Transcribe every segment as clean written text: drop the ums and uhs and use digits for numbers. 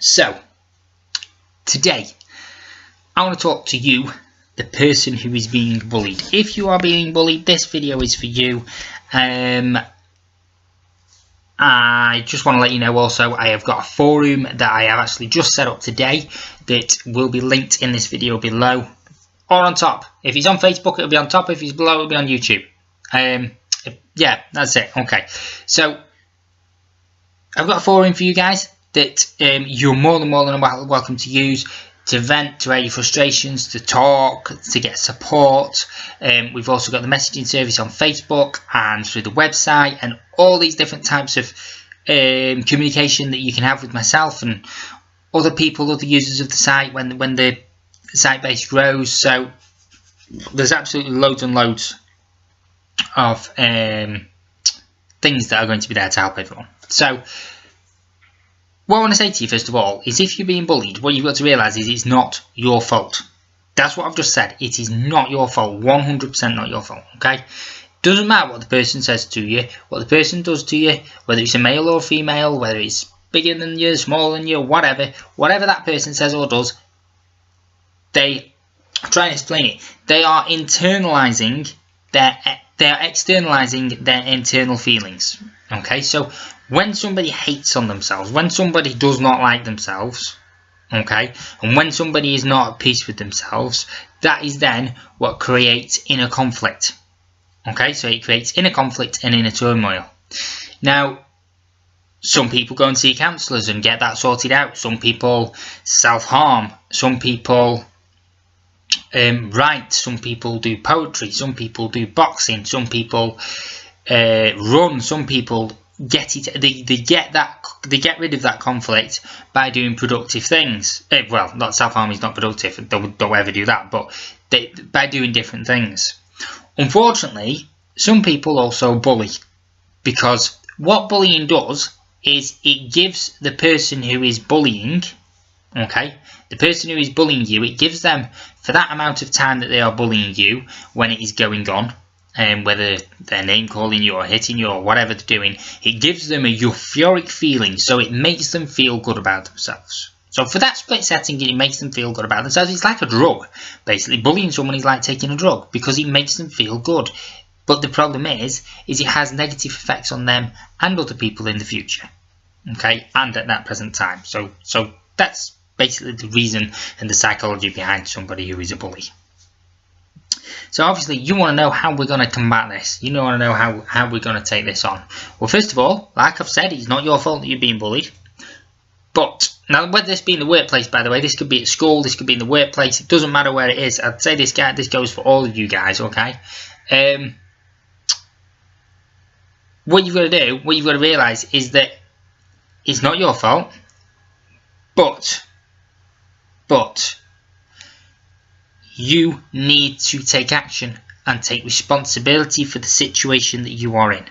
So, today, I want to talk to you, the person who is being bullied. If you are being bullied, this video is for you. I just want to let you know also, I have got a forum that I have actually just set up today that will be linked in this video below or on top. If it's on Facebook, it'll be on top. If it's below, it'll be on YouTube. Yeah, that's it. Okay, so I've got a forum for you guys that you're more than welcome to use to vent, to air your frustrations, to talk, to get support. We've also got the messaging service on Facebook and through the website, and all these different types of communication that you can have with myself and other people, other users of the site when the site base grows. So there's absolutely loads and loads of things that are going to be there to help everyone. So what I want to say to you first of all is, if you're being bullied, what you've got to realise is it's not your fault. That's what I've just said. It is not your fault. 100% not your fault. Okay? Doesn't matter what the person says to you, what the person does to you, whether it's a male or female, whether it's bigger than you, smaller than you, whatever that person says or does, they try and explain it. They are externalizing their internal feelings. Okay, so when somebody hates on themselves, when somebody does not like themselves, okay, and when somebody is not at peace with themselves, that is then what creates inner conflict. Okay, so it creates inner conflict and inner turmoil. Now, some people go and see counsellors and get that sorted out. Some people self-harm. Some people write. Some people do poetry. Some people do boxing. Some people run. Some people get it. They get rid of that conflict by doing productive things. Well, not self-harm is not productive. Don't ever do that. But by doing different things. Unfortunately, some people also bully, because what bullying does is it gives the person who is bullying, okay, the person who is bullying you, it gives them, for that amount of time that they are bullying you, when it is going on, and whether they're name calling you or hitting you or whatever they're doing, it gives them a euphoric feeling, so it makes them feel good about themselves. So for that split setting, it makes them feel good about themselves. It's like a drug. Basically, bullying someone is like taking a drug, because it makes them feel good. But the problem is it has negative effects on them and other people in the future. Okay, and at that present time. So that's basically the reason and the psychology behind somebody who is a bully. So obviously you want to know how we're going to combat this. You want to know how we're going to take this on. Well, first of all, like I've said, it's not your fault that you're being bullied. But now, whether this be in the workplace, by the way, this could be at school, this could be in the workplace, it doesn't matter where it is. I'd say this goes for all of you guys, okay? What you've got to do, what you've got to realise is that it's not your fault, but you need to take action and take responsibility for the situation that you are in.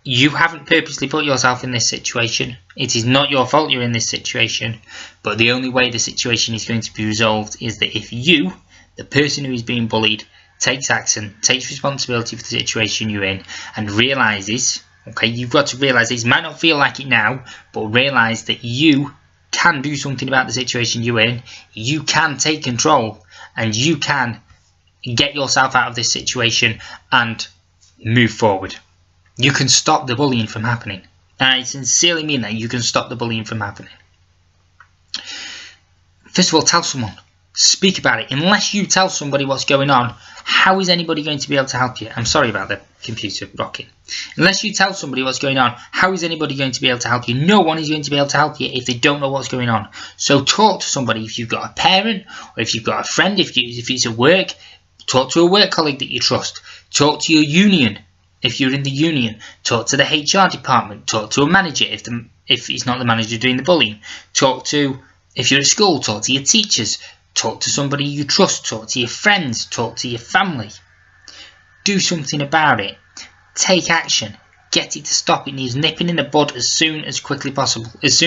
You haven't purposely put yourself in this situation. It is not your fault you're in this situation. But the only way the situation is going to be resolved is that if you, the person who is being bullied, takes action, takes responsibility for the situation you're in, and realises, okay, you've got to realise this. It might not feel like it now, but realise that you can do something about the situation you're in. You can take control, and you can get yourself out of this situation and move forward. You can stop the bullying from happening. And I sincerely mean that. You can stop the bullying from happening. First of all, tell someone. Speak about it. Unless you tell somebody what's going on, how is anybody going to be able to help you? I'm sorry about the computer rocking. Unless you tell somebody what's going on, how is anybody going to be able to help you? No one is going to be able to help you if they don't know what's going on. So talk to somebody. If you've got a parent, or if you've got a friend, if it's at work, talk to a work colleague that you trust. Talk to your union. If you're in the union, talk to the HR department, talk to a manager if it's not the manager doing the bullying. If you're at school, talk to your teachers, talk to somebody you trust, talk to your friends, talk to your family. Do something about it. Take action. Get it to stop. It needs nipping in the bud as quickly possible. It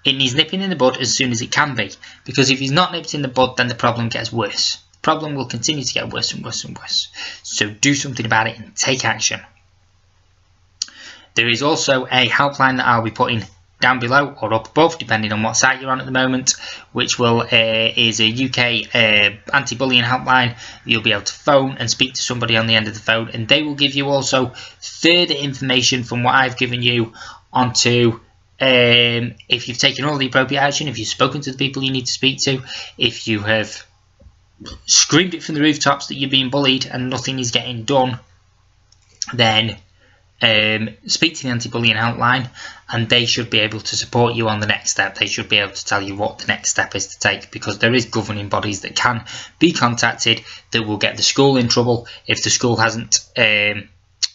needs nipping in the bud as soon as it can be. Because if it's not nipped in the bud, then the problem gets worse. Problem will continue to get worse and worse and worse. So do something about it and take action. There is also a helpline that I'll be putting down below or up above, depending on what site you're on at the moment, which will is a UK anti-bullying helpline. You'll be able to phone and speak to somebody on the end of the phone, and they will give you also further information from what I've given you onto if you've taken all the appropriate action, if you've spoken to the people you need to speak to, if you have screamed it from the rooftops that you're being bullied and nothing is getting done, then speak to the anti-bullying helpline, and they should be able to support you on the next step. They should be able to tell you what the next step is to take, because there is governing bodies that can be contacted that will get the school in trouble if the school hasn't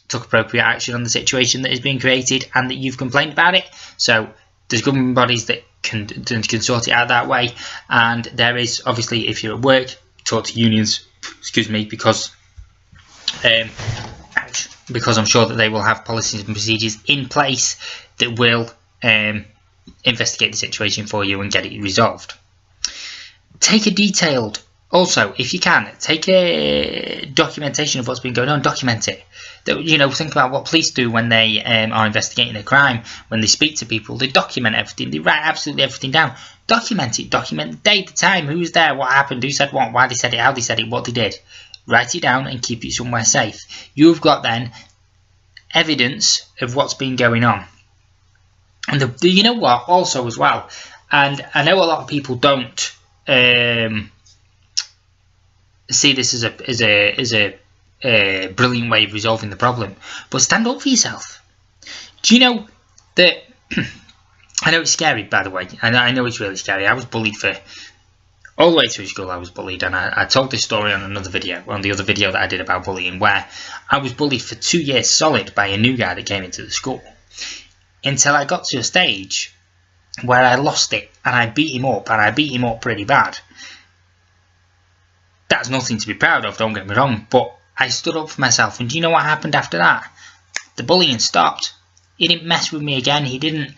took appropriate action on the situation that is being created and that you've complained about it. So there's governing bodies that can sort it out that way, and there is obviously, if you're at work, talk to unions, excuse me, because I'm sure that they will have policies and procedures in place that will investigate the situation for you and get it resolved. Take a detailed, also, if you can, take a documentation of what's been going on. Document it. You know, think about what police do when they are investigating a crime. When they speak to people, they document everything. They write absolutely everything down. Document it. Document the date, the time, who was there, what happened, who said what, why they said it, how they said it, what they did. Write it down and keep it somewhere safe. You've got then evidence of what's been going on. And you know what, also as well, and I know a lot of people don't see this as a brilliant way of resolving the problem, but stand up for yourself. Do you know that I know it's scary, by the way, and I know it's really scary. I was bullied for all the way through school. I was bullied, and I told this story on another video, on the other video that I did about bullying, where I was bullied for 2 years solid by a new guy that came into the school, until I got to a stage where I lost it and I beat him up, and I beat him up pretty bad. That's nothing to be proud of, don't get me wrong, but I stood up for myself, and do you know what happened after that? The bullying stopped. He didn't mess with me again. He didn't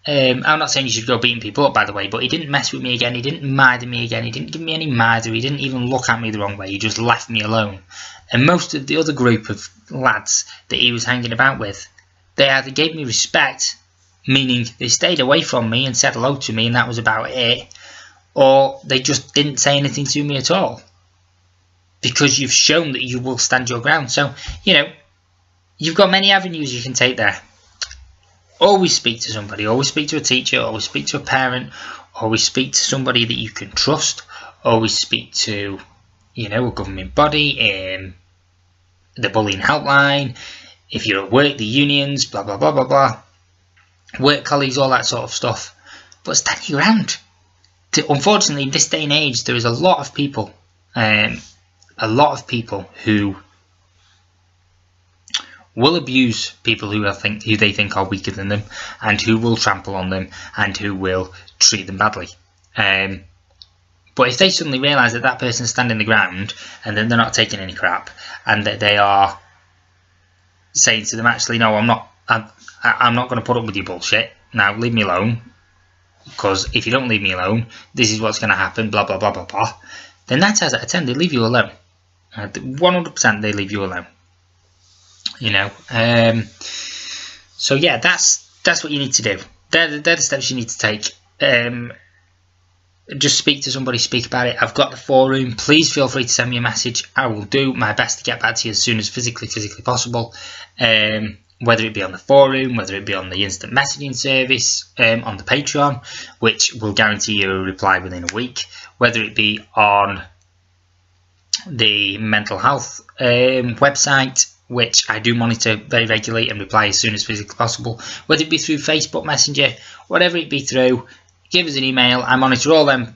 I'm not saying you should go beating people up, by the way, but he didn't mess with me again. He didn't mither me again. He didn't give me any mither. He didn't even look at me the wrong way. He just left me alone. And most of the other group of lads that he was hanging about with, they either gave me respect, meaning they stayed away from me and said hello to me, and that was about it, or they just didn't say anything to me at all, because you've shown that you will stand your ground. So, you know, you've got many avenues you can take there. Always speak to somebody, always speak to a teacher, always speak to a parent, always speak to somebody that you can trust, always speak to, you know, a government body, the bullying helpline, if you're at work, the unions, blah, blah, blah, blah, blah, work colleagues, all that sort of stuff. But stand your ground. Unfortunately, in this day and age, there is a lot of people who will abuse people who they think are weaker than them, and who will trample on them, and who will treat them badly. But if they suddenly realise that that person's standing the ground, and then they're not taking any crap, and that they are saying to them, actually, no, I'm not going to put up with your bullshit. Now leave me alone, because if you don't leave me alone, this is what's going to happen. Blah blah blah blah blah. Then 9 times out of 10 they leave you alone. 100% they leave you alone. You know, so yeah, that's what you need to do. They're the steps you need to take. Just speak to somebody, speak about it. I've got the forum. Please feel free to send me a message. I will do my best to get back to you as soon as physically possible. Whether it be on the forum, whether it be on the instant messaging service, on the Patreon, which will guarantee you a reply within a week, whether it be on the mental health website, which I do monitor very regularly and reply as soon as physically possible, whether it be through Facebook Messenger, whatever it be through, give us an email. I monitor all them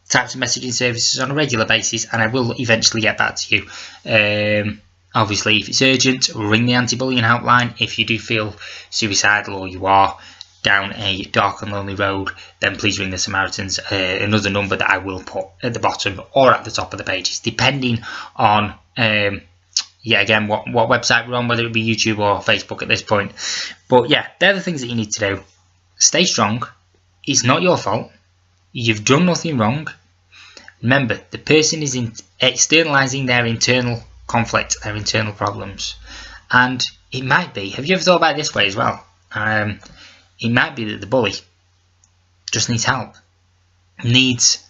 types of messaging services on a regular basis, and I will eventually get back to you. Obviously, if it's urgent, ring the anti-bullying helpline. If you do feel suicidal, or you are down a dark and lonely road, then please ring the Samaritans, another number that I will put at the bottom or at the top of the pages, depending on yeah, again, what website we're on, whether it be YouTube or Facebook at this point. But yeah, they're the things that you need to do. Stay strong. It's not your fault. You've done nothing wrong. Remember, the person is externalizing their internal conflict, their internal problems. And it might be, have you ever thought about it this way as well? It might be that the bully just needs help, needs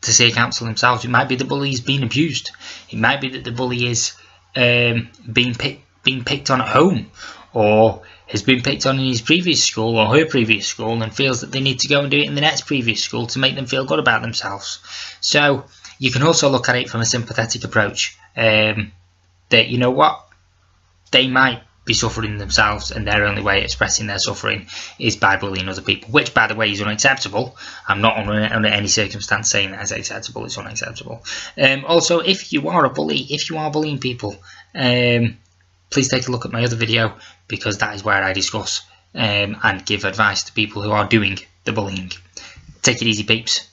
to seek counsel themselves. It might be the bully is being abused. It might be that the bully is being picked on at home, or has been picked on in his previous school or her previous school, and feels that they need to go and do it in the next previous school to make them feel good about themselves. So you can also look at it from a sympathetic approach, that, you know what, they might be suffering themselves, and their only way of expressing their suffering is by bullying other people, which, by the way, is unacceptable. I'm not under any circumstance saying that is acceptable. It's unacceptable. Also, if you are a bully, if you are bullying people, please take a look at my other video, because that is where I discuss and give advice to people who are doing the bullying. Take it easy, peeps.